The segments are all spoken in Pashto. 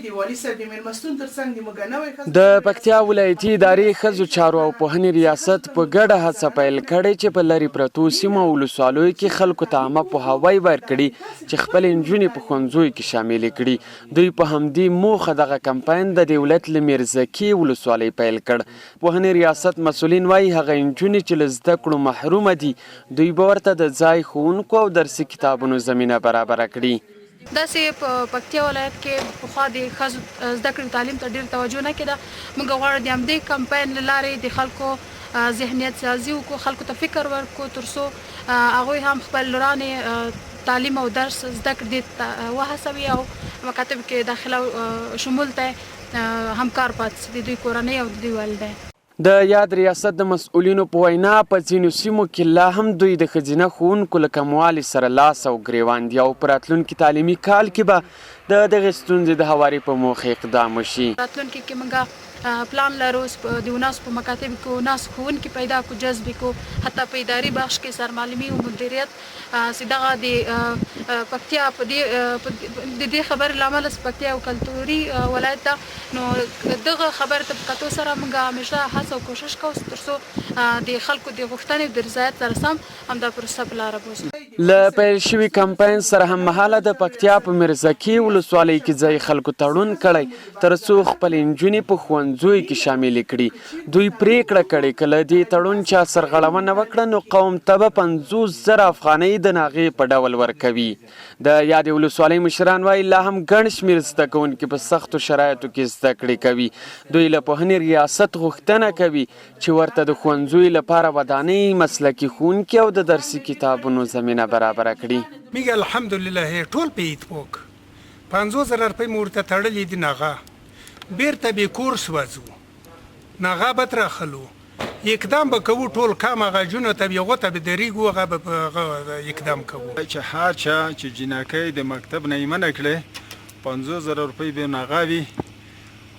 د والي صاحب د مېلمستون ترڅنګ د موږ نوی ښځو د پکتیا ولایتي ادارې ښځو چارو او پوهنې ریاست په ګډه هڅه پیل کړې چې په لرې پرتو سیمو او ولسوالیو کې خلکو ته عامه پوهاوی ورکړي چې خپلې نجونې په ښوونځیو کې شاملې کړي. دوی په همدې موخه دغه کمپاین د دولت له میرزکي ولسوالۍ پیل کړ. پوهنې ریاست مسؤلین وایي هغه نجونې چې له زده کړو محرومه دي دوی به ورته د ځای ښوونکو او درسي کتابونو زمینه برابره کړي. داسې په پکتیا ولایت کې پخوا د ښځو زده کړې تعلیم ته ډېر توجه نه کېده. موږ غواړو د همدې کمپاین له لارې د خلکو ذهنیت سازي وکړو، خلکو ته فکر ورکړو تر څو هغوی هم خپل لورانې تعلیم او درس زده کړې ته وهڅوي او مکاتبو کې داخله او شمول ته همکار پاتې شي د دوی کورنۍ او د دوی والدین. د یاد ریاست د مسؤلینو په وینا په ځینو سیمو کې لا هم دوی د ښځینه ښوونکو له کموالي سره لاس او ګریوان دي او په راتلونکي تعلیمي کال کې به د دغې ستونزې د هواري په موخه اقدام وشي. راتلونکي کې موږ پلان لرو د وناسو په مکاتبو کې وناسو ښوونکي پیدا کړو، جذب کړو، حتی په اداري بخش کې سرمعلمي او مدیریت چې دغه د پکتیا په دې خبرې له امله چې پکتیا یو کلتوري ولایت ده، نو دغه خبرې ته په کتو سره موږ همیشه هڅه او کوشش کوو تر څو د خلکو د غوښتنې او د رضایت سره سم همدا پروسه په لاره بوځو. له پیل شوي کمپاین سره هممهاله د پکتیا په میرزکي ولسوالۍ کې ځای خلکو تړون کړی تر څو خپلې نجونې په ښوونځیو کې شاملې کړي. دوی پریکړه کړې که له دې تړون چا سرغړونه وکړه نو قوم ته به 50,000 افغانۍ د ناغې په ډول ورکوي. د یادې ولسوالۍ مشران وایي لا هم ګڼ شمېر زده کوونکي په سختو شرایطو کې زده کړې کوي. دوی له پوهنې ریاست غوښتنه کوي چې ورته د ښوونځیو لپاره ودانۍ، مسلکي ښوونکي او د درسي کتابونو زمینه برابره کړي. میگه الحمدلله ټول په ایتپوک 50,000 روپۍ مو ورته تړلې دي. ناغه بیرته به کورس وځو، ناغه به تراخلو، اقدام به کوو، ټول کام هغه جونو ته یغو ته به دریږو، هغه به اقدام کوو چې هر چا چې جنکۍ د مکتب نه یې منع کړې 50,000 روپۍ به ناغه وي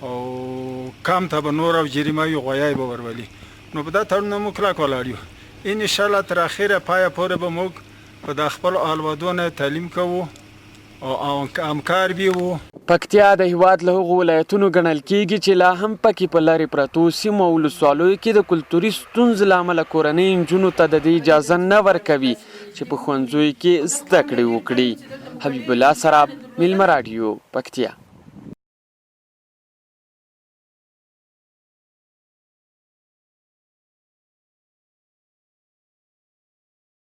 او کام ته به نور او جریمه وي، غویای به ورولي. نو په دا تړون موږ کلک ولاړ یو. انشاءالله تر اخره پایه پورې به موږ په د خپلو اولادونو تعلیم کوو او همکار به وو. پکتیا د هیواد له هغو ولایتونو ګڼل کیږي چې لا هم پکې په لرې پرتو سیمو او ولسوالیو کې د کلتوري ستونزو له امله کورنۍ نجونو ته د دې اجازه نه ورکوي چې په ښوونځیو کې زده کړې وکړي. حبیب الله سراب، میلمه راډیو، پکتیا.